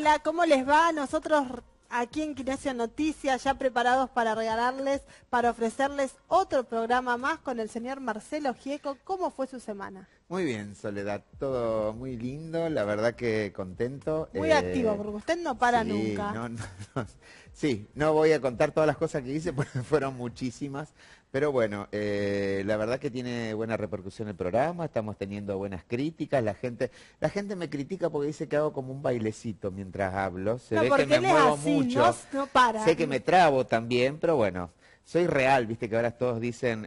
Hola, ¿cómo les va? Nosotros aquí en Kinesio Noticias ya preparados para regalarles, para ofrecerles otro programa más con el señor Marcelo Gieco. ¿Cómo fue su semana? Muy bien, Soledad, todo muy lindo, la verdad que contento. Muy activo, porque usted no para Sí, nunca. sí, no voy a contar todas las cosas que hice, porque fueron muchísimas, pero bueno, la verdad que tiene buena repercusión el programa, estamos teniendo buenas críticas, la gente me critica porque dice que hago como un bailecito mientras hablo, se No, ve que porque me él es muevo así, no, mucho, no para. sé que me trabo también, pero bueno, soy real, viste que ahora todos dicen...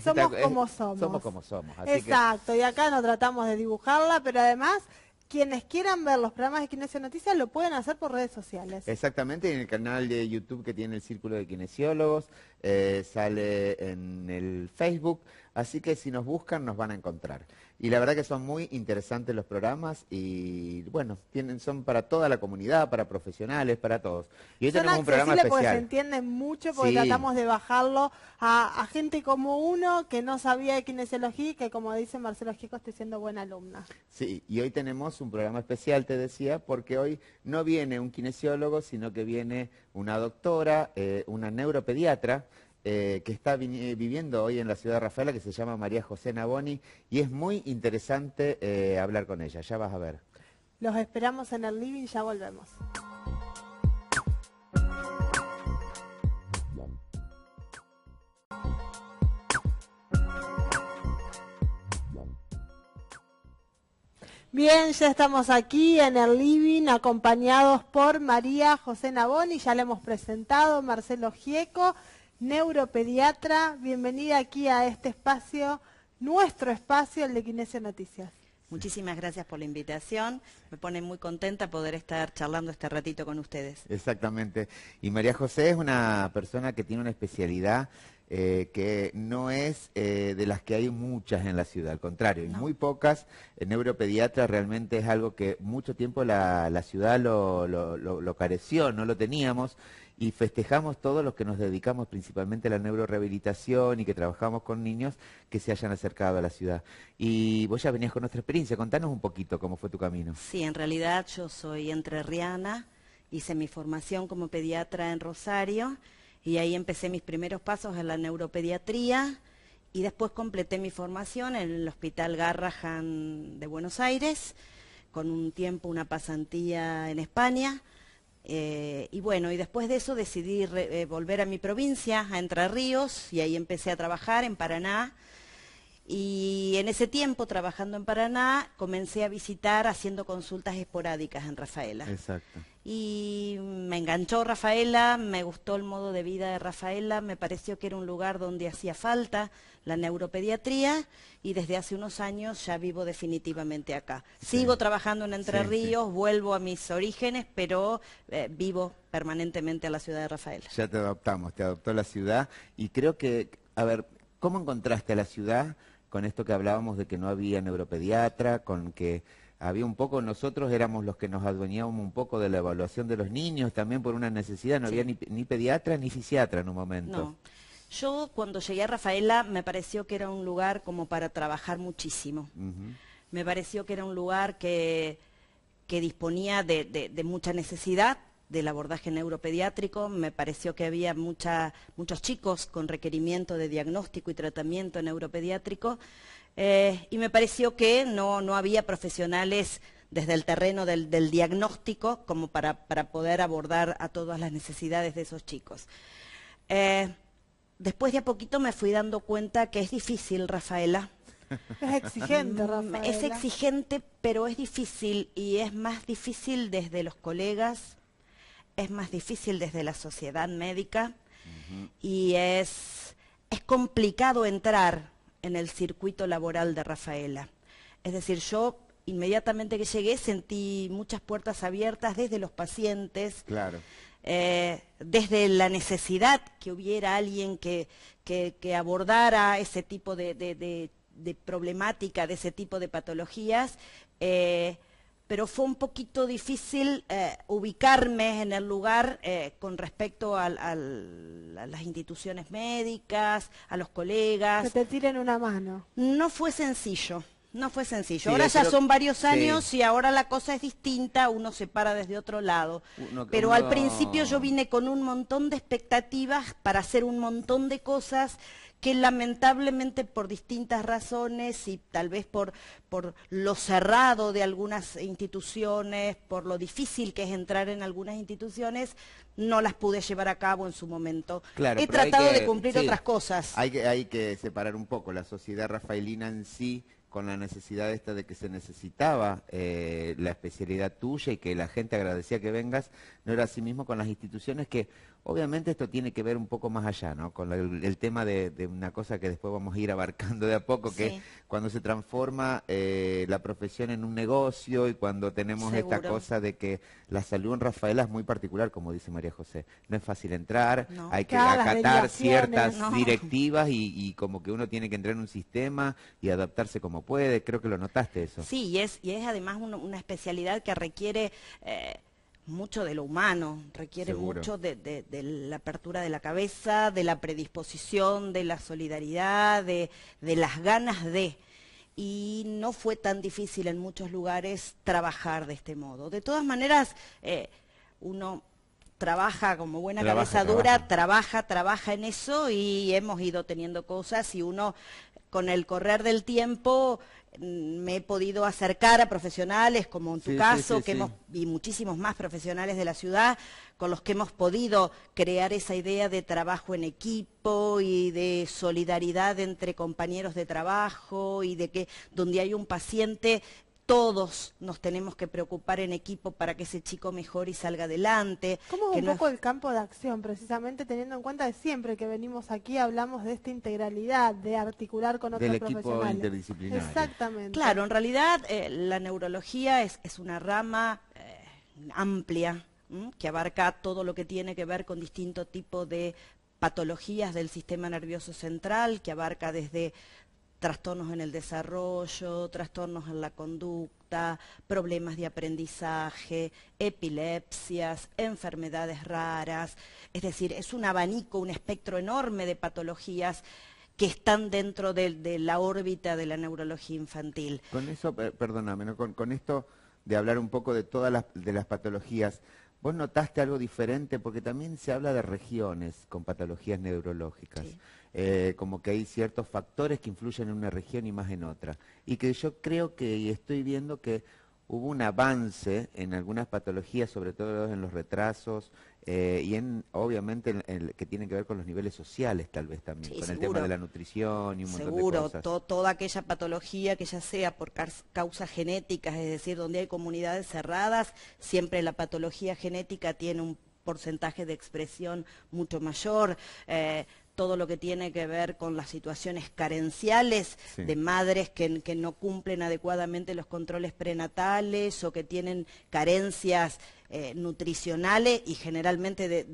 Somos como somos. Somos como somos, así que... Exacto, y acá no tratamos de dibujarla, pero además, quienes quieran ver los programas de Kinesio Noticias lo pueden hacer por redes sociales. Exactamente, en el canal de YouTube que tiene el Círculo de Kinesiólogos, sale en el Facebook, así que si nos buscan nos van a encontrar. Y la verdad que son muy interesantes los programas y bueno, son para toda la comunidad, para profesionales, para todos. Y hoy Son tenemos un programa accesibles porque se especial. entienden mucho, porque Sí, tratamos de bajarlo a gente como uno que no sabía de kinesiología y que, como dice Marcelo Gieco, estoy siendo buena alumna. sí, y hoy tenemos un programa especial, te decía, porque hoy no viene un kinesiólogo, sino que viene una doctora, una neuropediatra, que está viviendo hoy en la ciudad de Rafaela, que se llama María José Naboni, y es muy interesante hablar con ella, ya vas a ver. Los esperamos en el living, ya volvemos. Bien, ya estamos aquí en el living acompañados por María José Naboni, ya le hemos presentado, Marcelo Gieco, neuropediatra. Bienvenida aquí a este espacio, nuestro espacio, el de Kinesio Noticias. Muchísimas gracias por la invitación, me pone muy contenta poder estar charlando este ratito con ustedes. Exactamente, y María José es una persona que tiene una especialidad que no es de las que hay muchas en la ciudad, al contrario, hay muy pocas. Neuropediatra realmente es algo que mucho tiempo la ciudad lo careció, no lo teníamos, y festejamos todos los que nos dedicamos principalmente a la neurorehabilitación y que trabajamos con niños que se hayan acercado a la ciudad. Y vos ya venías con nuestra experiencia, contanos un poquito cómo fue tu camino. Sí, en realidad yo soy entrerriana, hice mi formación como pediatra en Rosario, y ahí empecé mis primeros pasos en la neuropediatría y después completé mi formación en el Hospital Garrahan de Buenos Aires, con un tiempo una pasantía en España. Y bueno, y después de eso decidí volver a mi provincia, a Entre Ríos, y ahí empecé a trabajar en Paraná. Y en ese tiempo, trabajando en Paraná, comencé a visitar haciendo consultas esporádicas en Rafaela. Exacto. Y me enganchó Rafaela, me gustó el modo de vida de Rafaela, me pareció que era un lugar donde hacía falta la neuropediatría, y desde hace unos años ya vivo definitivamente acá. Sí. Sigo trabajando en Entre Sí, Ríos, vuelvo a mis orígenes, pero vivo permanentemente en la ciudad de Rafaela. Ya te adoptamos, te adoptó la ciudad, y creo que, a ver, ¿cómo encontraste a la ciudad con esto que hablábamos de que no había neuropediatra, con que había un poco, nosotros éramos los que nos adueñábamos un poco de la evaluación de los niños, también por una necesidad, no había ni pediatra ni fisiatra en un momento? No. Yo cuando llegué a Rafaela me pareció que era un lugar como para trabajar muchísimo. Me pareció que era un lugar que disponía de mucha necesidad del abordaje neuropediátrico. Me pareció que había muchos chicos con requerimiento de diagnóstico y tratamiento neuropediátrico, y me pareció que no había profesionales desde el terreno del diagnóstico como para poder abordar a todas las necesidades de esos chicos. Después de a poquito me fui dando cuenta que es difícil, Rafaela. Es exigente, Rafaela. Es exigente, pero es difícil, y es más difícil desde los colegas, es más difícil desde la sociedad médica, y es complicado entrar en el circuito laboral de Rafaela. Es decir, yo inmediatamente que llegué sentí muchas puertas abiertas desde los pacientes, Claro. Desde la necesidad que hubiera alguien que abordara ese tipo de problemática, de ese tipo de patologías, pero fue un poquito difícil ubicarme en el lugar con respecto a las instituciones médicas, a los colegas. Que te tiren una mano. No fue sencillo. No fue sencillo. Sí, Ahora ya creo- son varios años sí. y ahora la cosa es distinta, uno se para desde otro lado. Pero al principio yo vine con un montón de expectativas para hacer un montón de cosas que lamentablemente por distintas razones y tal vez por lo cerrado de algunas instituciones, por lo difícil que es entrar en algunas instituciones, no las pude llevar a cabo en su momento. Claro, He pero hay tratado que- de cumplir sí, otras cosas. hay que separar un poco la sociedad rafaelina en sí con la necesidad esta de que se necesitaba la especialidad tuya y que la gente agradecía que vengas, no era así mismo con las instituciones que obviamente esto tiene que ver un poco más allá, ¿no? Con el tema de una cosa que después vamos a ir abarcando de a poco, que Sí. es cuando se transforma la profesión en un negocio y cuando tenemos esta Seguro. cosa de que la salud en Rafaela es muy particular, como dice María José. No es fácil entrar, No. hay que Claro, las acatar derivaciones. ciertas No. directivas y como que uno tiene que entrar en un sistema y adaptarse como puede. Creo que lo notaste eso. Sí, y es además una especialidad que requiere mucho de lo humano, requiere Seguro. mucho de la apertura de la cabeza, de la predisposición, de la solidaridad, de las ganas de. Y no fue tan difícil en muchos lugares trabajar de este modo. De todas maneras, uno trabaja como buena cabeza dura, trabaja en eso y hemos ido teniendo cosas y uno con el correr del tiempo me he podido acercar a profesionales como en tu Sí, caso, sí, que sí. y muchísimos más profesionales de la ciudad, con los que hemos podido crear esa idea de trabajo en equipo y de solidaridad entre compañeros de trabajo y de que donde hay un paciente todos nos tenemos que preocupar en equipo para que ese chico mejore y salga adelante. ¿Cómo es que un no poco el campo de acción, precisamente teniendo en cuenta que siempre que venimos aquí hablamos de esta integralidad, de articular con otros Del equipo profesionales? interdisciplinario. Exactamente. Claro, en realidad la neurología es una rama amplia, que abarca todo lo que tiene que ver con distintos tipos de patologías del sistema nervioso central, que abarca desde trastornos en el desarrollo, trastornos en la conducta, problemas de aprendizaje, epilepsias, enfermedades raras. Es decir, es un abanico, un espectro enorme de patologías que están dentro de la órbita de la neurología infantil. Con eso, perdóname, ¿no? Con esto de hablar un poco de todas las patologías, ¿vos notaste algo diferente? Porque también se habla de regiones con patologías neurológicas. Sí. Como que hay ciertos factores que influyen en una región y más en otra. Y que yo creo que, y estoy viendo que hubo un avance en algunas patologías, sobre todo en los retrasos, y obviamente que tienen que ver con los niveles sociales tal vez también, Sí, con el seguro. tema de la nutrición y un montón de Seguro, cosas. toda aquella patología que ya sea por causas genéticas, es decir, donde hay comunidades cerradas, siempre la patología genética tiene un porcentaje de expresión mucho mayor. Todo lo que tiene que ver con las situaciones carenciales Sí. de madres que no cumplen adecuadamente los controles prenatales o que tienen carencias nutricionales y generalmente de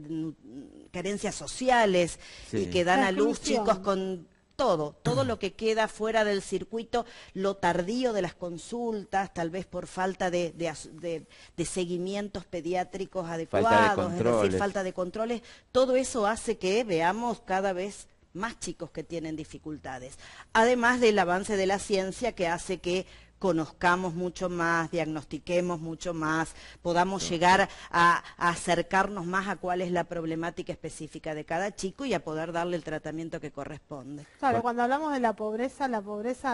carencias sociales Sí. y que dan La a luz exclusión. chicos con todo lo que queda fuera del circuito, lo tardío de las consultas, tal vez por falta de seguimientos pediátricos adecuados, es decir, controles. falta de controles, todo eso hace que veamos cada vez más chicos que tienen dificultades. Además del avance de la ciencia que hace que conozcamos mucho más, diagnostiquemos mucho más, podamos llegar a acercarnos más a cuál es la problemática específica de cada chico y a poder darle el tratamiento que corresponde. Claro, cuando hablamos de la pobreza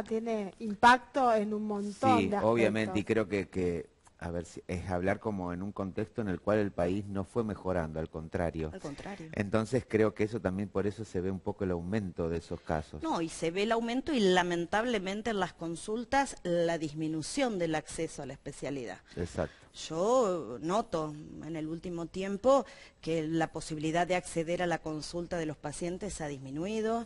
tiene impacto en un montón Sí, de aspectos. obviamente, y creo que a ver, es hablar como en un contexto en el cual el país no fue mejorando, al contrario. Al contrario. Entonces creo que eso también por eso se ve un poco el aumento de esos casos. No, y se ve el aumento y lamentablemente en las consultas la disminución del acceso a la especialidad. Exacto. Yo noto en el último tiempo que la posibilidad de acceder a la consulta de los pacientes ha disminuido.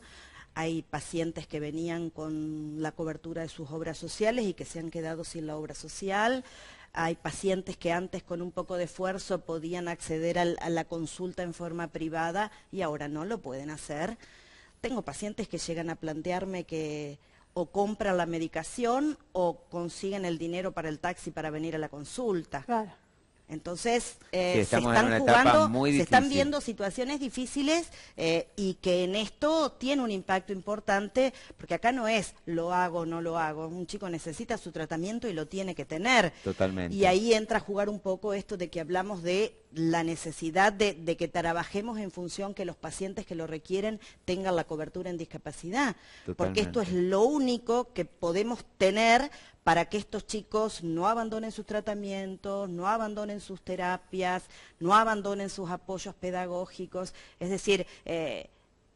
Hay pacientes que venían con la cobertura de sus obras sociales y que se han quedado sin la obra social. Hay pacientes que antes con un poco de esfuerzo podían acceder a la consulta en forma privada y ahora no lo pueden hacer. Tengo pacientes que llegan a plantearme que o compran la medicación o consiguen el dinero para el taxi para venir a la consulta. Claro. Entonces, se estamos en están una etapa jugando, muy se están difícil. viendo situaciones difíciles y que en esto tiene un impacto importante, porque acá no es lo hago o no lo hago. Un chico necesita su tratamiento y lo tiene que tener. Totalmente. Y ahí entra a jugar un poco esto de que hablamos de la necesidad de que trabajemos en función que los pacientes que lo requieren tengan la cobertura en discapacidad. Totalmente. Porque esto es lo único que podemos tener para que estos chicos no abandonen sus tratamientos, no abandonen sus terapias, no abandonen sus apoyos pedagógicos. Es decir,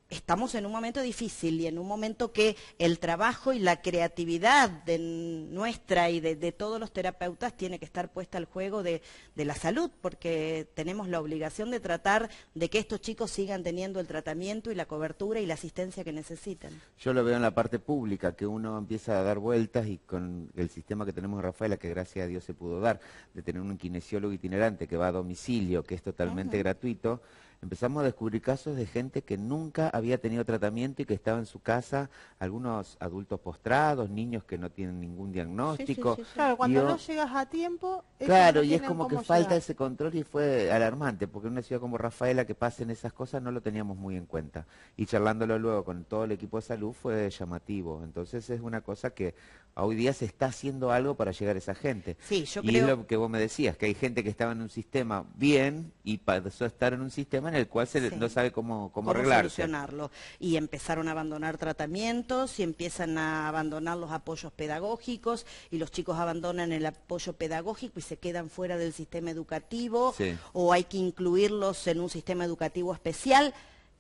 estamos en un momento difícil y en un momento que el trabajo y la creatividad de nuestra y de todos los terapeutas tiene que estar puesta al juego de la salud, porque tenemos la obligación de tratar de que estos chicos sigan teniendo el tratamiento y la cobertura y la asistencia que necesitan. Yo lo veo en la parte pública, que uno empieza a dar vueltas y con el sistema que tenemos en Rafaela, que gracias a Dios se pudo dar, de tener un kinesiólogo itinerante que va a domicilio, que es totalmente gratuito, empezamos a descubrir casos de gente que nunca había tenido tratamiento y que estaba en su casa, algunos adultos postrados, niños que no tienen ningún diagnóstico. Claro, cuando Digo, no llegas a tiempo... ellos claro, no y es tienen como que cómo falta llegar. ese control y fue alarmante, porque en una ciudad como Rafaela que pasen esas cosas no lo teníamos muy en cuenta. Y charlándolo luego con todo el equipo de salud fue llamativo. Entonces es una cosa que hoy día se está haciendo algo para llegar a esa gente. Sí, yo y creo... es lo que vos me decías, que hay gente que estaba en un sistema bien y pasó a estar en un sistema en el cual no sabe cómo arreglarse. Solucionarlo. Y empezaron a abandonar tratamientos y empiezan a abandonar los apoyos pedagógicos y los chicos abandonan el apoyo pedagógico y se quedan fuera del sistema educativo, Sí. o hay que incluirlos en un sistema educativo especial,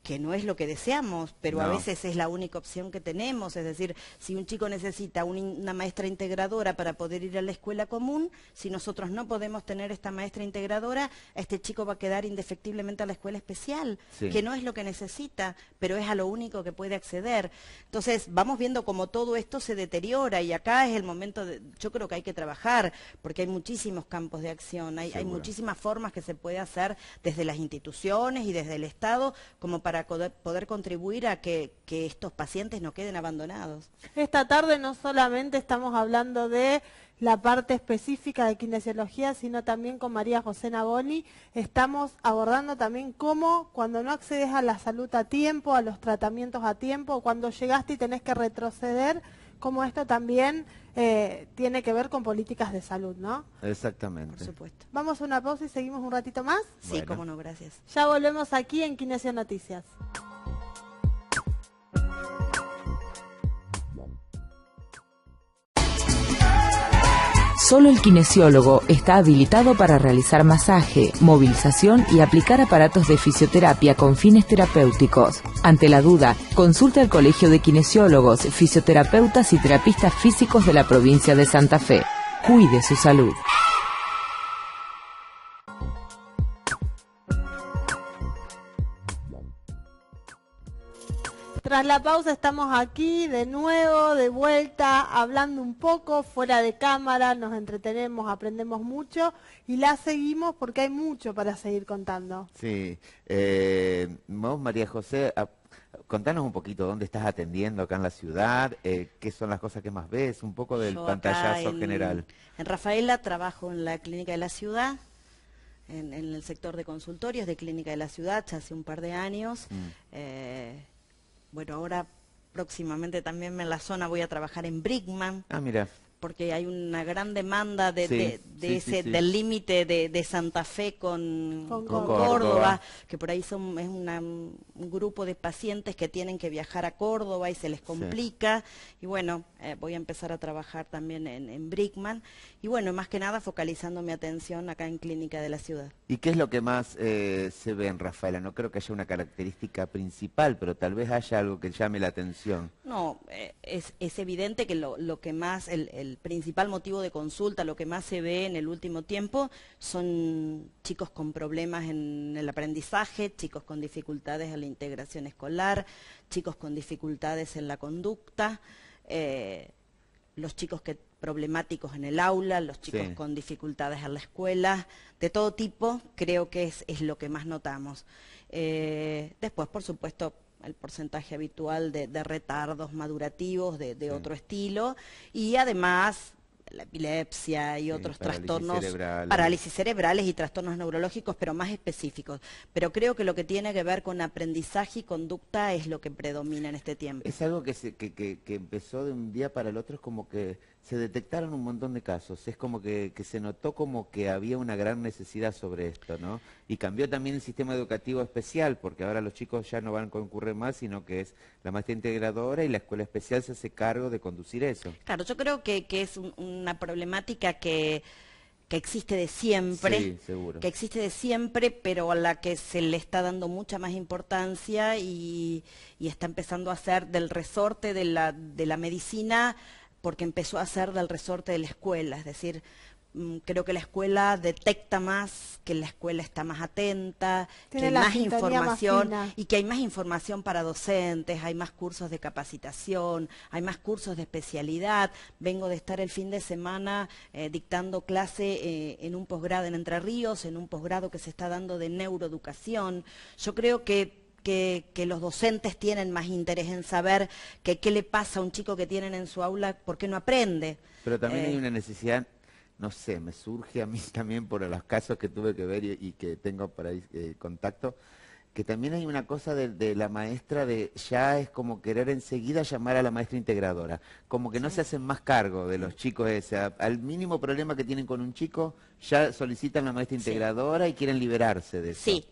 que no es lo que deseamos, pero a No. veces es la única opción que tenemos. Es decir, si un chico necesita una maestra integradora para poder ir a la escuela común, si nosotros no podemos tener esta maestra integradora, este chico va a quedar indefectiblemente a la escuela especial, Sí. que no es lo que necesita, pero es a lo único que puede acceder. Entonces, vamos viendo cómo todo esto se deteriora y acá es el momento, yo creo que hay que trabajar, porque hay muchísimos campos de acción, hay Seguro. muchísimas formas que se puede hacer desde las instituciones y desde el Estado, como para poder contribuir a que estos pacientes no queden abandonados. Esta tarde no solamente estamos hablando de la parte específica de kinesiología, sino también con María José Naboni estamos abordando también cómo cuando no accedes a la salud a tiempo, a los tratamientos a tiempo, cuando llegaste y tenés que retroceder, cómo esto también tiene que ver con políticas de salud, ¿no? Exactamente. Por supuesto. Vamos a una pausa y seguimos un ratito más. Sí, Bueno. cómo no, gracias. Ya volvemos aquí en Kinesio Noticias. Solo el kinesiólogo está habilitado para realizar masaje, movilización y aplicar aparatos de fisioterapia con fines terapéuticos. Ante la duda, consulte al Colegio de Kinesiólogos, Fisioterapeutas y Terapistas Físicos de la provincia de Santa Fe. Cuide su salud. Tras la pausa estamos aquí de nuevo, de vuelta, hablando un poco, fuera de cámara, nos entretenemos, aprendemos mucho y la seguimos porque hay mucho para seguir contando. Sí. Vos, María José, contanos un poquito dónde estás atendiendo acá en la ciudad, qué son las cosas que más ves, un poco del Yo acá pantallazo general. En Rafaela trabajo en la Clínica de la Ciudad, en el sector de consultorios de Clínica de la Ciudad, ya hace un par de años. Bueno, ahora próximamente también en la zona voy a trabajar en Brickman, Ah, mira. porque hay una gran demanda Sí, sí. del límite de Santa Fe con Córdoba. Córdoba, que por ahí es un grupo de pacientes que tienen que viajar a Córdoba y se les complica. Y bueno, voy a empezar a trabajar también en Brickman. Y bueno, más que nada focalizando mi atención acá en Clínica de la Ciudad. ¿Y qué es lo que más se ve en Rafaela? No creo que haya una característica principal, pero tal vez haya algo que llame la atención. No, es evidente que lo que más, el principal motivo de consulta, lo que más se ve en el último tiempo son chicos con problemas en el aprendizaje, chicos con dificultades en la integración escolar, chicos con dificultades en la conducta, los chicos problemáticos en el aula, los chicos Sí. con dificultades en la escuela, de todo tipo, creo que es lo que más notamos. Después, por supuesto, el porcentaje habitual de retardos madurativos de otro estilo, y además la epilepsia y otros trastornos, cerebrales. Parálisis cerebrales y trastornos neurológicos, pero más específicos. Pero creo que lo que tiene que ver con aprendizaje y conducta es lo que predomina en este tiempo. Es algo que empezó de un día para el otro, es como que se detectaron un montón de casos, es como que se notó como que había una gran necesidad sobre esto, ¿no? Y cambió también el sistema educativo especial, porque ahora los chicos ya no van a concurrir más, sino que es la maestra integradora y la escuela especial se hace cargo de conducir eso. Claro, yo creo que es una problemática que existe de siempre, Sí, seguro. que existe de siempre, pero a la que se le está dando mucha más importancia y está empezando a ser del resorte de la medicina, porque empezó a ser del resorte de la escuela, es decir, creo que la escuela detecta más, que la escuela está más atenta, que hay más información y que hay más información para docentes, hay más cursos de capacitación, hay más cursos de especialidad. Vengo de estar el fin de semana dictando clase en un posgrado en Entre Ríos, en un posgrado que se está dando de neuroeducación. Yo creo que los docentes tienen más interés en saber qué le pasa a un chico que tienen en su aula, por qué no aprende. Pero también hay una necesidad, no sé, me surge a mí también por los casos que tuve que ver y que tengo por ahí contacto, que también hay una cosa de la maestra ya es como querer enseguida llamar a la maestra integradora, como que no se hacen más cargo de los chicos al mínimo problema que tienen con un chico, ya solicitan la maestra integradora y quieren liberarse de eso. Sí,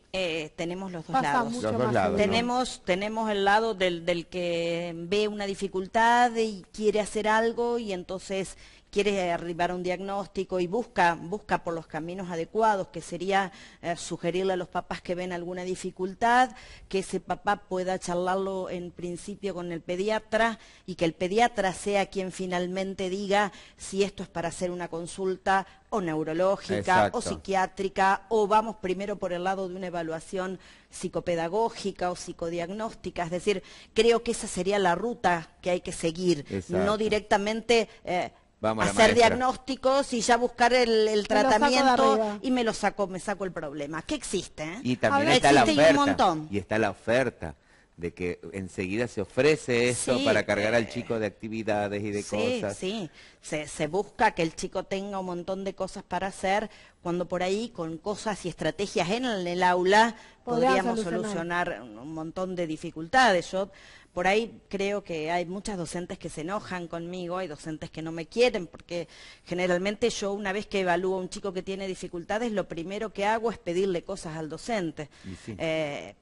tenemos los dos lados. Los dos lados, tenemos el lado del que ve una dificultad y quiere hacer algo y entonces quiere arribar a un diagnóstico y busca por los caminos adecuados, que sería sugerirle a los papás que ven alguna dificultad, que ese papá pueda charlarlo en principio con el pediatra y que el pediatra sea quien finalmente diga si esto es para hacer una consulta o neurológica, exacto, o psiquiátrica, o vamos primero por el lado de una evaluación psicopedagógica o psicodiagnóstica. Es decir, creo que esa sería la ruta que hay que seguir, exacto, no directamente vamos hacer diagnósticos y ya buscar el tratamiento y me saco el problema. Que existe, ¿eh? Y también está la oferta, un montón. Y está la oferta de que enseguida se ofrece eso para cargar al chico de actividades y de cosas. Sí, se busca que el chico tenga un montón de cosas para hacer, cuando por ahí con cosas y estrategias en el aula podríamos solucionar un montón de dificultades. Yo por ahí creo que hay muchas docentes que se enojan conmigo, hay docentes que no me quieren, porque generalmente yo una vez que evalúo a un chico que tiene dificultades, lo primero que hago es pedirle cosas al docente,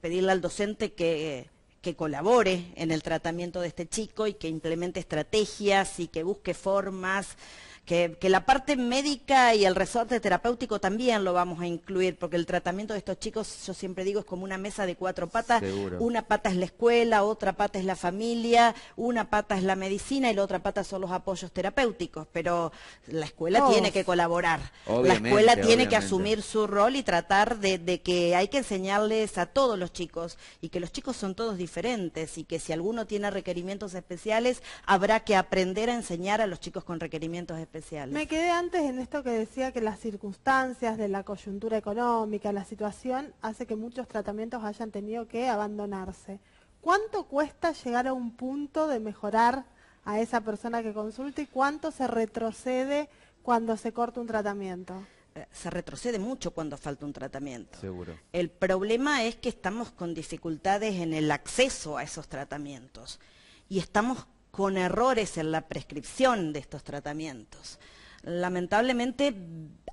pedirle al docente que colabore en el tratamiento de este chico y que implemente estrategias y que busque formas, que la parte médica y el resorte terapéutico también lo vamos a incluir, porque el tratamiento de estos chicos, yo siempre digo, es como una mesa de 4 patas. Seguro. Una pata es la escuela, otra pata es la familia, una pata es la medicina y la otra pata son los apoyos terapéuticos, pero la escuela tiene que colaborar, la escuela tiene que asumir su rol y tratar de que hay que enseñarles a todos los chicos, y que los chicos son todos diferentes, y que si alguno tiene requerimientos especiales, habrá que aprender a enseñar a los chicos con requerimientos especiales. Me quedé antes en esto que decía que las circunstancias de la coyuntura económica, la situación, hace que muchos tratamientos hayan tenido que abandonarse. ¿Cuánto cuesta llegar a un punto de mejorar a esa persona que consulta y cuánto se retrocede cuando se corta un tratamiento? Se retrocede mucho cuando falta un tratamiento. Seguro. El problema es que estamos con dificultades en el acceso a esos tratamientos y estamos con errores en la prescripción de estos tratamientos. Lamentablemente,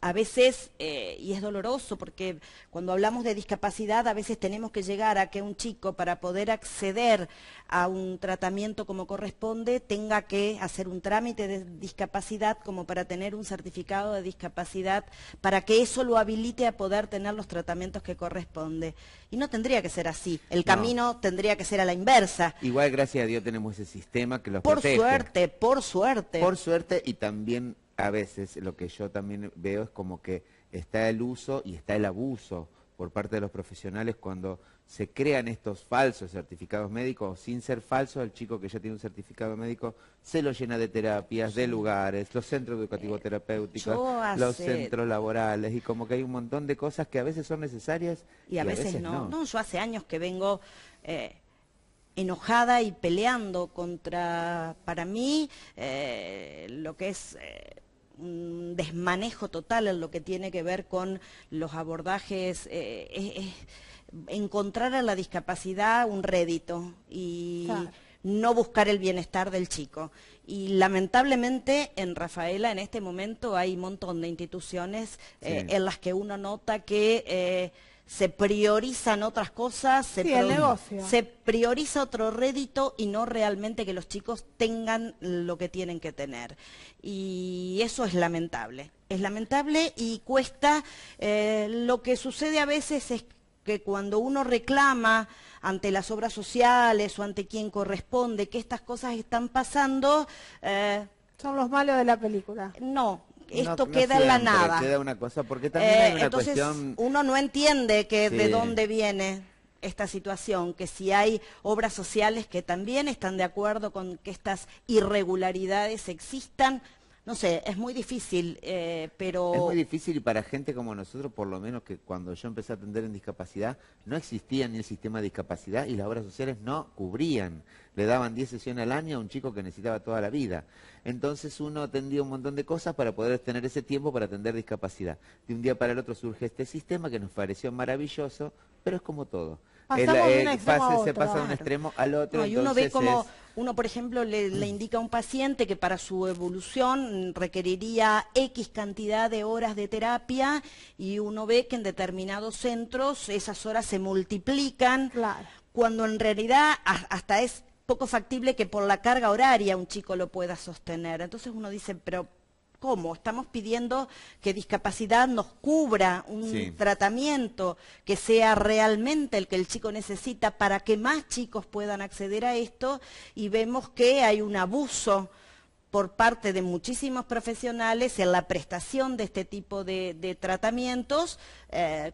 a veces, y es doloroso porque cuando hablamos de discapacidad, a veces tenemos que llegar a que un chico, para poder acceder a un tratamiento como corresponde, tenga que hacer un trámite de discapacidad como para tener un certificado de discapacidad, para que eso lo habilite a poder tener los tratamientos que corresponde. Y no tendría que ser así, el camino tendría que ser a la inversa. Igual, gracias a Dios, tenemos ese sistema que los protege. Por suerte. Por suerte, y también a veces lo que yo también veo es como que está el uso y está el abuso por parte de los profesionales cuando se crean estos falsos certificados médicos. Sin ser falso, el chico que ya tiene un certificado médico se lo llena de terapias, de lugares, los centros educativos terapéuticos, los centros laborales, y como que hay un montón de cosas que a veces son necesarias y a veces no. No, yo hace años que vengo enojada y peleando contra, para mí, lo que es un desmanejo total en lo que tiene que ver con los abordajes, encontrar en la discapacidad un rédito y Claro. no buscar el bienestar del chico. Y lamentablemente en Rafaela en este momento hay un montón de instituciones en las que uno nota que se priorizan otras cosas, el negocio. se prioriza otro rédito y no realmente que los chicos tengan lo que tienen que tener. Y eso es lamentable y cuesta. Lo que sucede a veces es que cuando uno reclama ante las obras sociales o ante quien corresponde que estas cosas están pasando, Son los malos de la película. no. Esto No queda en la siempre, nada. queda una cosa, porque también hay una Entonces, cuestión... uno no entiende que de Sí. dónde viene esta situación, que si hay obras sociales que también están de acuerdo con que estas irregularidades existan, no sé, es muy difícil, pero... Es muy difícil y para gente como nosotros, por lo menos que cuando yo empecé a atender en discapacidad, no existía ni el sistema de discapacidad y las obras sociales no cubrían. Le daban 10 sesiones al año a un chico que necesitaba toda la vida. Entonces uno atendía un montón de cosas para poder tener ese tiempo para atender discapacidad. De un día para el otro surge este sistema que nos pareció maravilloso, pero es como todo. Pasamos de un extremo a Se otro. pasa de un extremo al otro. No, y uno ve entonces como, es- uno por ejemplo le indica a un paciente que para su evolución requeriría X cantidad de horas de terapia y uno ve que en determinados centros esas horas se multiplican, Claro. cuando en realidad hasta es poco factible que por la carga horaria un chico lo pueda sostener. Entonces uno dice, pero ¿cómo? Estamos pidiendo que discapacidad nos cubra un Sí. tratamiento que sea realmente el que el chico necesita para que más chicos puedan acceder a esto, y vemos que hay un abuso por parte de muchísimos profesionales en la prestación de este tipo de tratamientos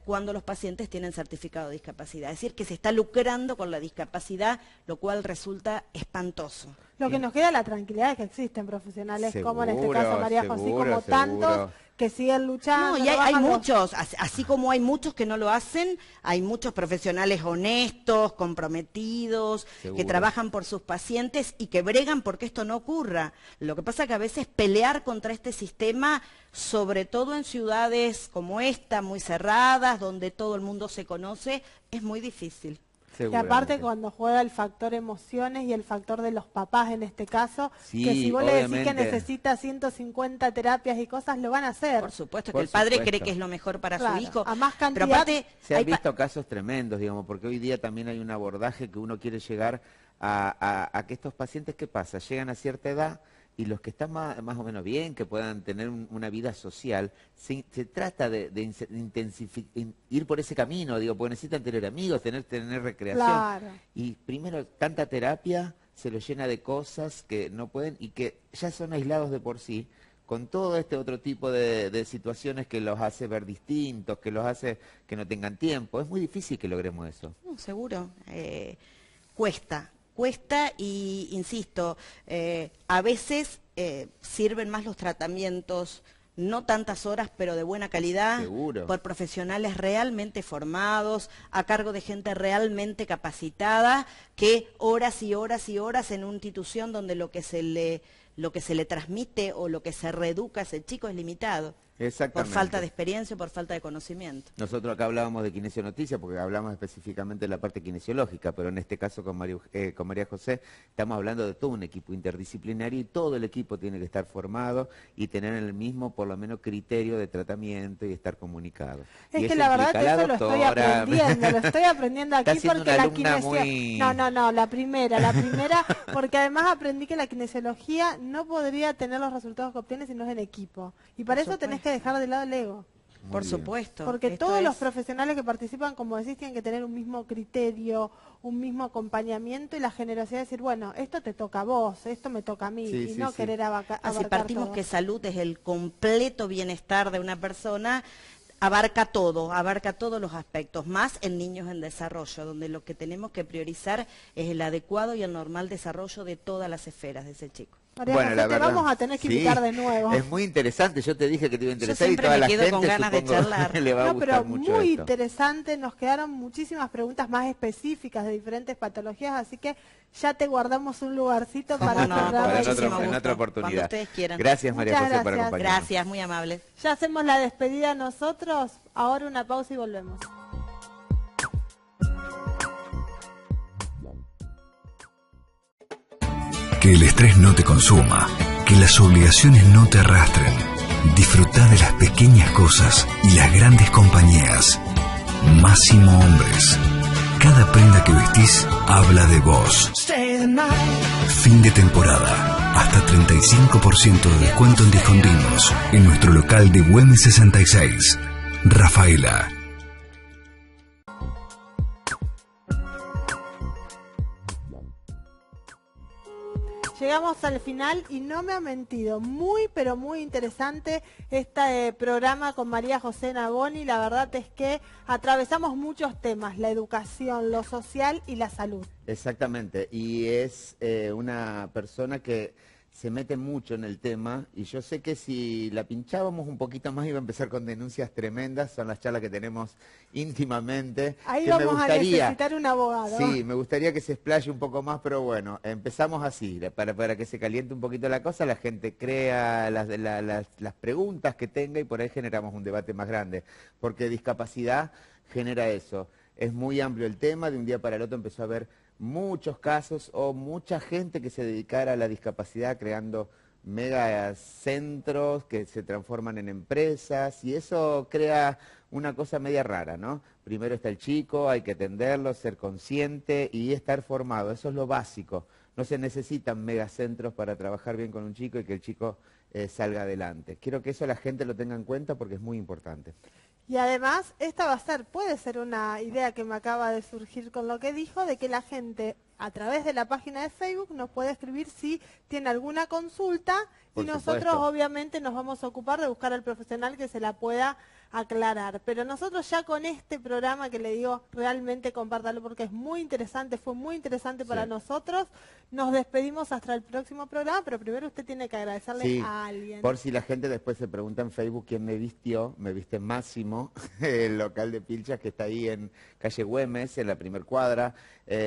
cuando los pacientes tienen certificado de discapacidad. Es decir, que se está lucrando con la discapacidad, lo cual resulta espantoso. Lo que nos queda la tranquilidad es que existen profesionales como en este caso Seguro, María José, seguro, como tantos seguro. que siguen luchando. No, y hay bajan los- muchos, así como hay muchos que no lo hacen, hay muchos profesionales honestos, comprometidos, que Seguro. trabajan por sus pacientes y que bregan porque esto no ocurra. Lo que pasa es que a veces pelear contra este sistema, sobre todo en ciudades como esta, muy cerradas, donde todo el mundo se conoce, es muy difícil. Que aparte Seguramente. cuando juega el factor emociones y el factor de los papás en este caso, Sí, que si vos le decís que obviamente. necesita 150 terapias y cosas, lo van a hacer. Por supuesto Por que el padre supuesto. cree que es lo mejor para Claro, su hijo. a más Pero cantidad, aparte, Se han hay pa- visto casos tremendos, digamos, porque hoy día también hay un abordaje que uno quiere llegar a que estos pacientes, ¿qué pasa? Llegan a cierta edad y los que están más o menos bien, que puedan tener una vida social, se trata de ir por ese camino, digo, porque necesitan tener amigos, tener recreación. Claro. Y primero, tanta terapia se los llena de cosas que no pueden y que ya son aislados de por sí, con todo este otro tipo de situaciones que los hace ver distintos, que los hace que no tengan tiempo. Es muy difícil que logremos eso. No, seguro. Cuesta y, insisto, a veces sirven más los tratamientos, no tantas horas, pero de buena calidad, Seguro. por profesionales realmente formados, a cargo de gente realmente capacitada, que horas y horas y horas en una institución donde lo que se le transmite o lo que se reeduca a ese chico es limitado. Por Exactamente. falta de experiencia o por falta de conocimiento. Nosotros acá hablábamos de Kinesionoticia porque hablamos específicamente de la parte kinesiológica, pero en este caso con María José estamos hablando de todo un equipo interdisciplinario y todo el equipo tiene que estar formado y tener el mismo, por lo menos, criterio de tratamiento y estar comunicado. Es Y que eso la verdad implica que la eso lo estoy doctora. aprendiendo, lo estoy aprendiendo Está aquí siendo porque una la alumna kinesiología... muy- No, la primera, porque además aprendí que la kinesiología no podría tener los resultados que obtiene si no es en equipo. Y para eso tenés que dejar de lado el ego. Muy Por bien. supuesto. Porque Esto todos los es- profesionales que participan, como decís, tienen que tener un mismo criterio, un mismo acompañamiento y la generosidad de decir, bueno, esto te toca a vos, esto me toca a mí, Sí, y sí, no sí. querer abarcar Si partimos todo. que salud es el completo bienestar de una persona, abarca todos los aspectos, más en niños en desarrollo, donde lo que tenemos que priorizar es el adecuado y el normal desarrollo de todas las esferas de ese chico. María Bueno, José, la te verdad, vamos a tener que sí, invitar de nuevo. es muy interesante, yo te dije que te iba a interesar y siempre toda me la quedo gente con ganas de supongo charlar. le va a No, gustar pero mucho muy esto. interesante, nos quedaron muchísimas preguntas más específicas de diferentes patologías, así que ya te guardamos un lugarcito Cómo para no, cerrar con para el muchísimo programa. en gusto, otra cuando oportunidad. ustedes quieran. Gracias María Muchas José por gracias. acompañarnos. Gracias, muy amables. Ya hacemos la despedida nosotros, ahora una pausa y volvemos. Que el estrés no te consuma, que las obligaciones no te arrastren. Disfruta de las pequeñas cosas y las grandes compañías. Máximo Hombres. Cada prenda que vestís habla de vos. Fin de temporada. Hasta 35% de descuento en discontinuos en nuestro local de Güemes 66. Rafaela. Llegamos al final y no me ha mentido. Muy, pero muy interesante este programa con María José Navoni. La verdad es que atravesamos muchos temas, la educación, lo social y la salud. Exactamente, y es una persona que se mete mucho en el tema y yo sé que si la pinchábamos un poquito más iba a empezar con denuncias tremendas, son las charlas que tenemos íntimamente. Ahí que me vamos a gustaría, necesitar un abogado. sí, me gustaría que se explaye un poco más, pero bueno, empezamos así, para que se caliente un poquito la cosa, la gente crea las preguntas que tenga y por ahí generamos un debate más grande, porque discapacidad genera eso. Es muy amplio el tema, de un día para el otro empezó a haber muchos casos o mucha gente que se dedicara a la discapacidad creando megacentros que se transforman en empresas y eso crea una cosa media rara, ¿no? Primero está el chico, hay que atenderlo, ser consciente y estar formado, eso es lo básico. No se necesitan megacentros para trabajar bien con un chico y que el chico salga adelante. Quiero que eso la gente lo tenga en cuenta porque es muy importante. Y además, esta puede ser una idea que me acaba de surgir con lo que dijo, de que la gente a través de la página de Facebook nos puede escribir si tiene alguna consulta y Por nosotros supuesto. obviamente nos vamos a ocupar de buscar al profesional que se la pueda aclarar. Pero nosotros ya con este programa que le digo, realmente compártalo porque es muy interesante, fue muy interesante para Sí. nosotros. Nos despedimos hasta el próximo programa, pero primero usted tiene que agradecerle Sí, a alguien. por si la gente después se pregunta en Facebook quién me vistió, me viste Máximo, el local de pilchas que está ahí en calle Güemes, en la primer cuadra,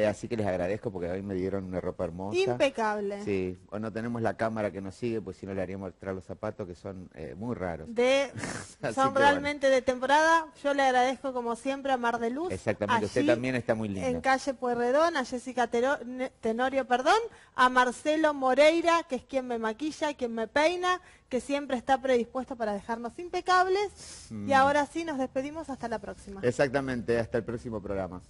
así que les agradezco porque hoy me dieron una ropa hermosa. Impecable. Sí, o no tenemos la cámara que nos sigue, pues si no le haríamos mostrar los zapatos que son muy raros. Son Así que bueno. realmente de temporada. Yo le agradezco como siempre a Mar de Luz. Exactamente, usted allí, también está muy linda. en calle Pueyrredón, a Jessica Tenorio, a Marcelo Moreira, que es quien me maquilla, quien me peina, que siempre está predispuesto para dejarnos impecables. Y ahora sí, nos despedimos hasta la próxima. Exactamente, hasta el próximo programa.